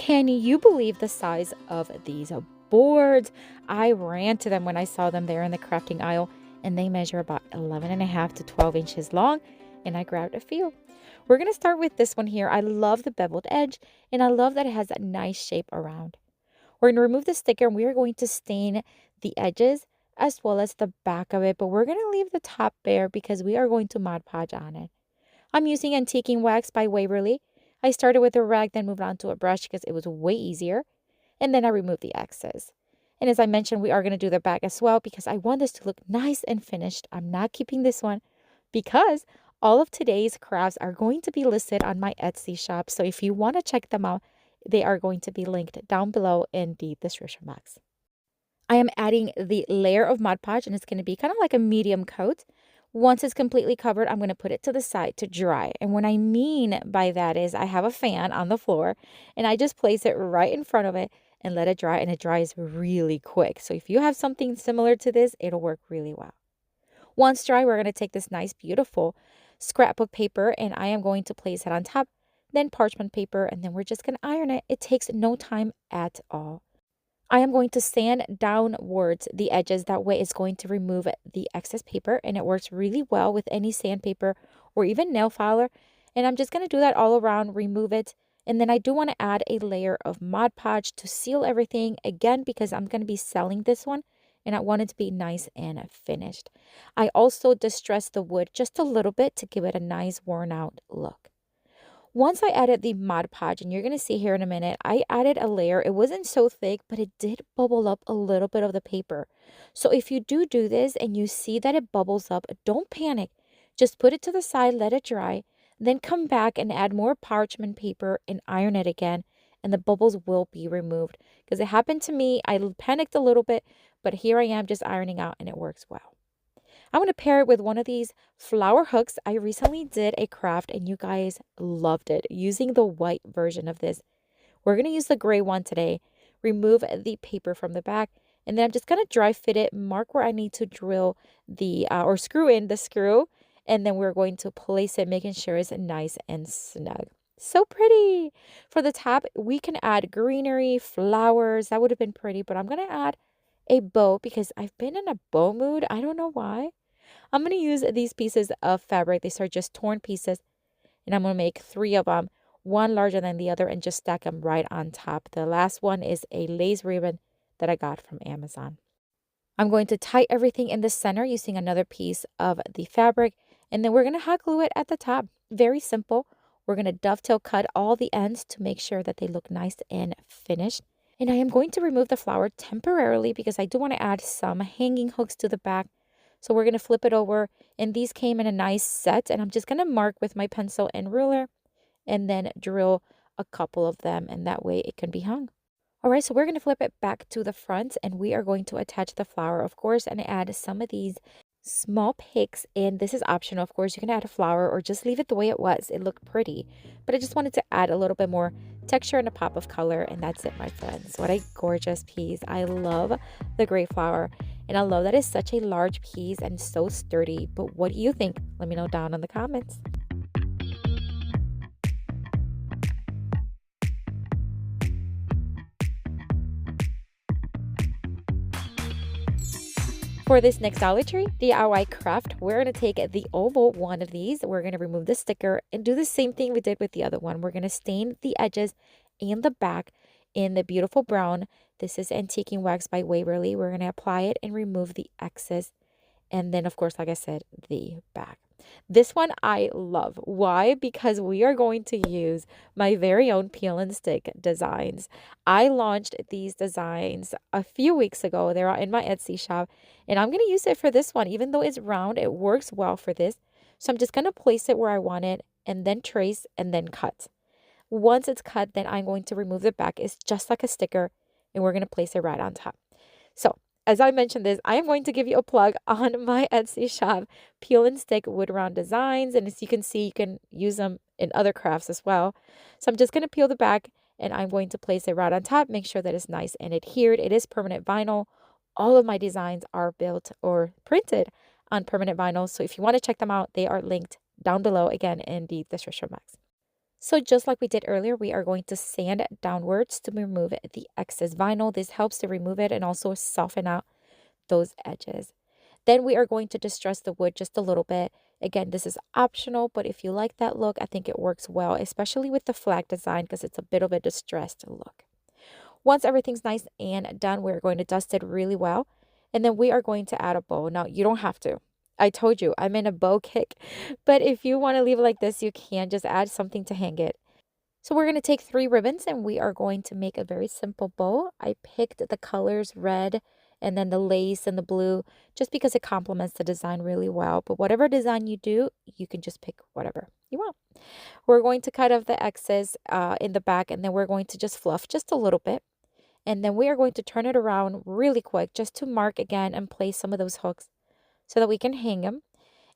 Can you believe the size of these boards? I ran to them when I saw them there in the crafting aisle, and they measure about 11.5 to 12 inches long, and I grabbed a few. We're going to start with this one here. I love the beveled edge, and I love that it has that nice shape around. We're going to remove the sticker, and we are going to stain the edges as well as the back of it, but we're going to leave the top bare because we are going to Mod Podge on it. I'm using Antiquing Wax by Waverly. I started with a rag, then moved on to a brush because it was way easier. And then I removed the excess. And as I mentioned, we are going to do the back as well because I want this to look nice and finished. I'm not keeping this one because all of today's crafts are going to be listed on my Etsy shop. So if you want to check them out, they are going to be linked down below in the description box. I am adding the layer of Mod Podge, and it's going to be kind of like a medium coat. Once it's completely covered, I'm going to put it to the side to dry. And what I mean by that is I have a fan on the floor, and I just place it right in front of it and let it dry, and it dries really quick. So if you have something similar to this, it'll work really well. Once dry, we're going to take this nice, beautiful scrapbook paper, and I am going to place it on top, then parchment paper, and then we're just going to iron it. It takes no time at all. I am going to sand downwards the edges. That way it's going to remove the excess paper, and it works really well with any sandpaper or even nail filer. And I'm just going to do that all around, remove it. And then I do want to add a layer of Mod Podge to seal everything again because I'm going to be selling this one and I want it to be nice and finished. I also distressed the wood just a little bit to give it a nice worn out look. Once I added the Mod Podge, and you're going to see here in a minute, I added a layer. It wasn't so thick, but it did bubble up a little bit of the paper. So if you do this and you see that it bubbles up, don't panic. Just put it to the side, let it dry, then come back and add more parchment paper and iron it again, and the bubbles will be removed. Because it happened to me, I panicked a little bit, but here I am just ironing out, and it works well. I'm going to pair it with one of these flower hooks. I recently did a craft and you guys loved it using the white version of this. We're going to use the gray one today. Remove the paper from the back, and then I'm just going to dry fit it, mark where I need to drill the or screw in the screw, and then we're going to place it, making sure it's nice and snug. So pretty. For the top, we can add greenery, flowers. That would have been pretty, but I'm going to add a bow because I've been in a bow mood. I don't know why. I'm going to use these pieces of fabric. These are just torn pieces, and I'm going to make 3 of them, one larger than the other, and just stack them right on top. The last one is a lace ribbon that I got from Amazon. I'm going to tie everything in the center using another piece of the fabric, and then we're going to hot glue it at the top. Very simple. We're going to dovetail cut all the ends to make sure that they look nice and finished. And I am going to remove the flower temporarily because I do want to add some hanging hooks to the back. So we're going to flip it over, and these came in a nice set, and I'm just going to mark with my pencil and ruler and then drill a couple of them, and that way it can be hung. All right, so we're going to flip it back to the front, and we are going to attach the flower, of course, and add some of these small picks, and this is optional. Of course, you can add a flower or just leave it the way it was. It looked pretty, but I just wanted to add a little bit more texture and a pop of color, and that's it, my friends. What a gorgeous piece. I love the gray flower, and I love that it's such a large piece and so sturdy. But what do you think? Let me know down in the comments. For this next Dollar Tree DIY craft, we're going to take the oval one of these. We're going to remove the sticker and do the same thing we did with the other one. We're going to stain the edges and the back in the beautiful brown. This is Antiquing Wax by Waverly. We're going to apply it and remove the excess. And then, of course, like I said, the back. This one I love. Why? Because we are going to use my very own peel and stick designs. I launched these designs a few weeks ago. They're in my Etsy shop, and I'm going to use it for this one. Even though it's round, it works well for this. So I'm just going to place it where I want it and then trace and then cut. Once it's cut, then I'm going to remove the back. It's just like a sticker, and we're going to place it right on top. So as I mentioned this, I am going to give you a plug on my Etsy shop, Peel and Stick Wood Round Designs. And as you can see, you can use them in other crafts as well. So I'm just going to peel the back, and I'm going to place it right on top. Make sure that it's nice and adhered. It is permanent vinyl. All of my designs are built or printed on permanent vinyl. So if you want to check them out, they are linked down below, again, in the description box. So just like we did earlier, we are going to sand downwards to remove the excess vinyl. This helps to remove it and also soften out those edges. Then we are going to distress the wood just a little bit. Again, this is optional, but if you like that look, I think it works well, especially with the flag design because it's a bit of a distressed look. Once everything's nice and done, we're going to dust it really well. And then we are going to add a bow. Now, you don't have to. I told you, I'm in a bow kick. But if you want to leave it like this, you can just add something to hang it. So we're going to take 3 ribbons and we are going to make a very simple bow. I picked the colors red and then the lace and the blue just because it complements the design really well. But whatever design you do, you can just pick whatever you want. We're going to cut off the excess in the back and then we're going to just fluff just a little bit. And then we are going to turn it around really quick just to mark again and place some of those hooks so that we can hang them.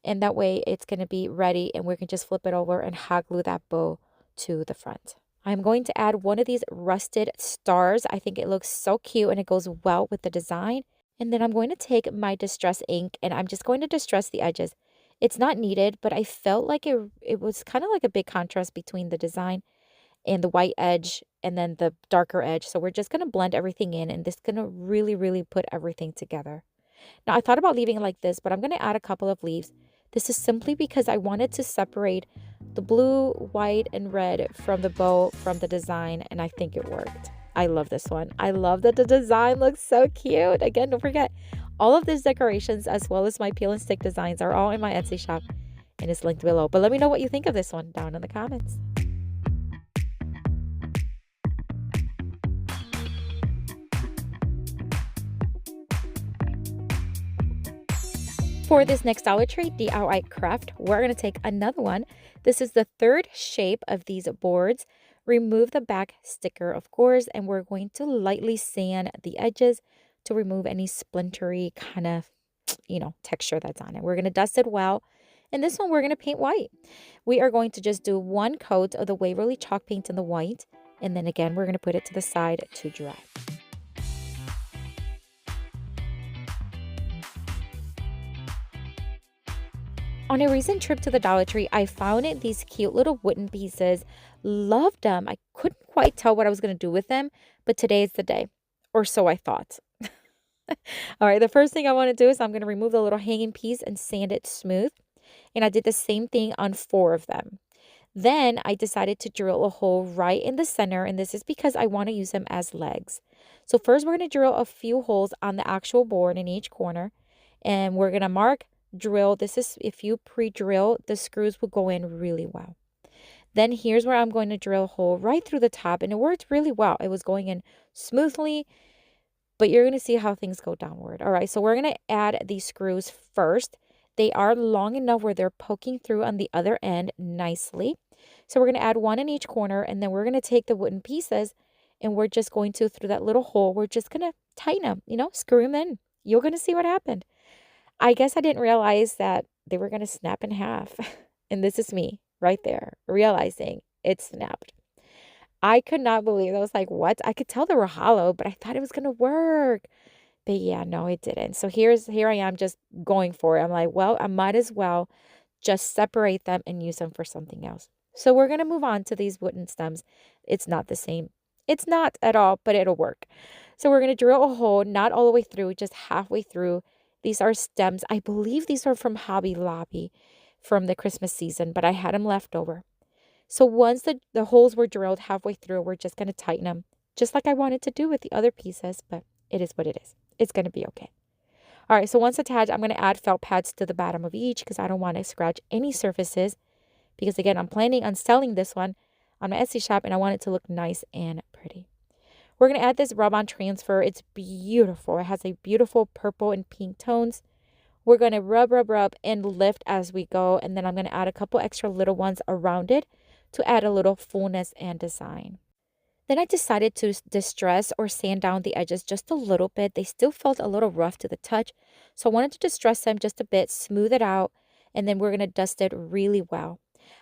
And that way it's going to be ready and we can just flip it over and hot glue that bow to the front. I'm going to add one of these rusted stars. I think it looks so cute and it goes well with the design. And then I'm going to take my distress ink and I'm just going to distress the edges. It's not needed, but I felt like it was kind of like a big contrast between the design and the white edge and then the darker edge. So we're just going to blend everything in and this is going to really, really put everything together. Now I thought about leaving it like this, but I'm going to add a couple of leaves. This is simply because I wanted to separate the blue, white, and red from the bow from the design, and I think it worked. I love this one. I love that the design looks so cute. Again, don't forget, all of these decorations as well as my peel and stick designs are all in my Etsy shop, and it's linked below. But let me know what you think of this one down in the comments. For this next Dollar Tree DIY craft, we're going to take another one. This is the 3rd shape of these boards. Remove the back sticker, of course, and we're going to lightly sand the edges to remove any splintery kind of, texture that's on it. We're going to dust it well. And this one, we're going to paint white. We are going to just do 1 coat of the Waverly chalk paint in the white. And then again, we're going to put it to the side to dry. On a recent trip to the Dollar Tree, I found these cute little wooden pieces. Loved them. I couldn't quite tell what I was going to do with them, but today is the day, or so I thought. All right, the first thing I want to do is I'm going to remove the little hanging piece and sand it smooth. And I did the same thing on 4 of them. Then I decided to drill a hole right in the center, and this is because I want to use them as legs. So first we're going to drill a few holes on the actual board in each corner, and we're going to mark drill. This is if you pre-drill, the screws will go in really well. Then here's where I'm going to drill a hole right through the top, and it worked really well. It was going in smoothly, but you're going to see how things go downward. All right, so we're going to add these screws first. They are long enough where they're poking through on the other end nicely. So we're going to add 1 in each corner, and then we're going to take the wooden pieces and we're just going to, through that little hole, we're just going to tighten them, screw them in. You're going to see what happened. I guess I didn't realize that they were going to snap in half. And this is me right there, realizing it snapped. I could not believe it. I was like, what? I could tell they were hollow, but I thought it was going to work. But yeah, no, it didn't. So here I am just going for it. I'm like, well, I might as well just separate them and use them for something else. So we're going to move on to these wooden stems. It's not the same. It's not at all, but it'll work. So we're going to drill a hole, not all the way through, just halfway through. These are stems. I believe these are from Hobby Lobby from the Christmas season, but I had them left over. So once the holes were drilled halfway through, we're just going to tighten them, just like I wanted to do with the other pieces, but it is what it is. It's going to be okay. All right, so once attached, I'm going to add felt pads to the bottom of each because I don't want to scratch any surfaces because, again, I'm planning on selling this one on my Etsy shop, and I want it to look nice and pretty. We're going to add this rub-on transfer. It's beautiful. It has a beautiful purple and pink tones. We're going to rub, and lift as we go, and then I'm going to add a couple extra little ones around it to add a little fullness and design. Then I decided to distress or sand down the edges just a little bit. They still felt a little rough to the touch, so I wanted to distress them just a bit, smooth it out, and then we're going to dust it really well.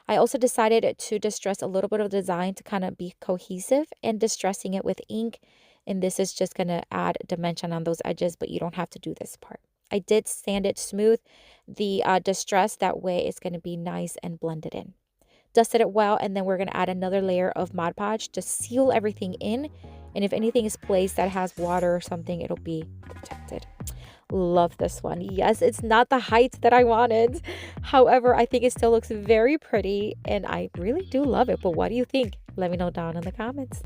I also decided to distress a little bit of design to kind of be cohesive and distressing it with ink. And this is just going to add dimension on those edges, but you don't have to do this part. I did sand it smooth, the distress, that way it's going to be nice and blended in. Dusted it well, and then we're going to add another layer of Mod Podge to seal everything in. And if anything is placed that has water or something, it'll be protected. Love this one. Yes, it's not the height that I wanted. However, I think it still looks very pretty and I really do love it. But what do you think? Let me know down in the comments.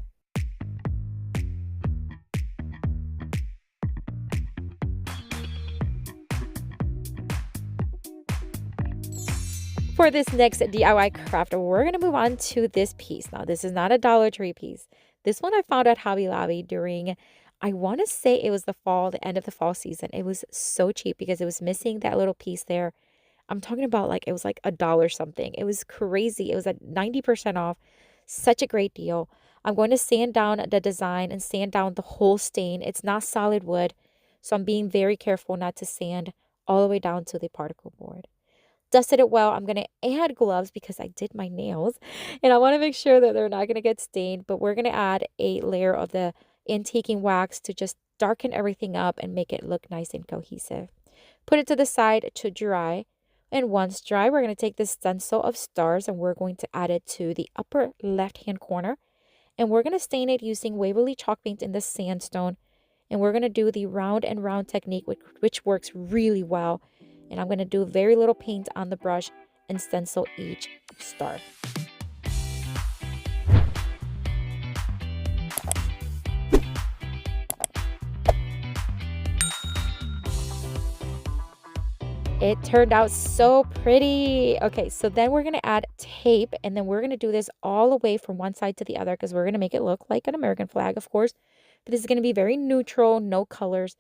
For this next DIY craft, we're going to move on to this piece. Now, this is not a Dollar Tree piece. This one I found at Hobby Lobby during, I want to say it was the end of the fall season. It was so cheap because it was missing that little piece there. I'm talking about like, it was like $1 something. It was crazy. It was at 90% off. Such a great deal. I'm going to sand down the design and sand down the whole stain. It's not solid wood, so I'm being very careful not to sand all the way down to the particle board. Dusted it well. I'm going to add gloves because I did my nails and I want to make sure that they're not going to get stained, but we're going to add a layer of the antiquing wax to just darken everything up and make it look nice and cohesive. Put it to the side to dry, and once dry, we're going to take this stencil of stars and we're going to add it to the upper left hand corner, and we're going to stain it using Waverly chalk paint in the sandstone, and we're going to do the round and round technique, which works really well. And I'm going to do very little paint on the brush and stencil each star. It turned out so pretty. Okay, so then we're going to add tape, and then we're going to do this all the way from one side to the other because we're going to make it look like an American flag, of course. But this is going to be very neutral, no colors.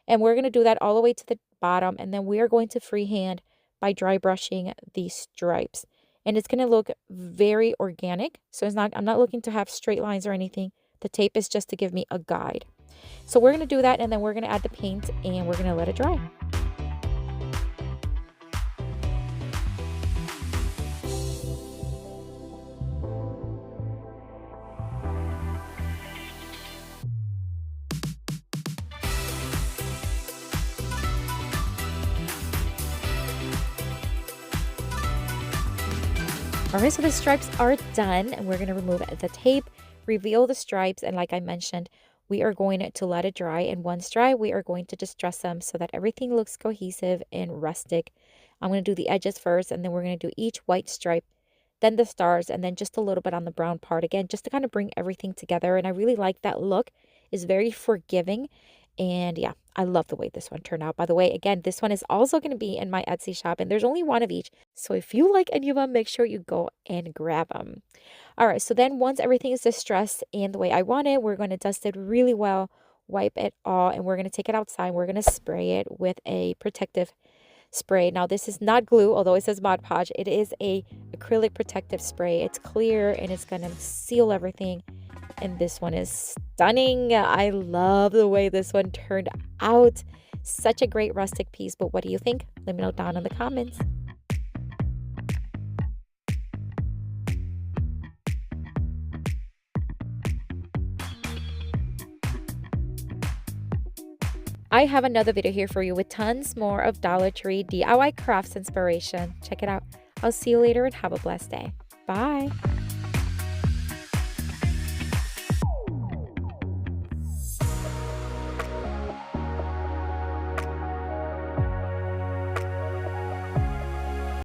And we're going to do that all the way to the bottom, and then we are going to freehand by dry brushing these stripes. And it's going to look very organic. So I'm not looking to have straight lines or anything. The tape is just to give me a guide. So we're going to do that, and then we're going to add the paint and we're going to let it dry. All right, so the stripes are done, and we're going to remove the tape, reveal the stripes, and like I mentioned, we are going to let it dry, and once dry, we are going to just dress them so that everything looks cohesive and rustic. I'm going to do the edges first, and then we're going to do each white stripe, then the stars, and then just a little bit on the brown part again, just to kind of bring everything together, and I really like that look. It's very forgiving, and yeah, I love the way this one turned out. By the way, again, this one is also going to be in my Etsy shop, and there's only one of each. So if you like any of them, make sure you go and grab them. All right, so then once everything is distressed and the way I want it, we're going to dust it really well, wipe it all, and we're going to take it outside. We're going to spray it with a protective spray. Now, this is not glue, although it says Mod Podge. It is a acrylic protective spray. It's clear, and it's going to seal everything. And this one is stunning. I love the way this one turned out. Such a great rustic piece. But what do you think? Let me know down in the comments. I have another video here for you with tons more of Dollar Tree DIY crafts inspiration. Check it out. I'll see you later and have a blessed day. Bye.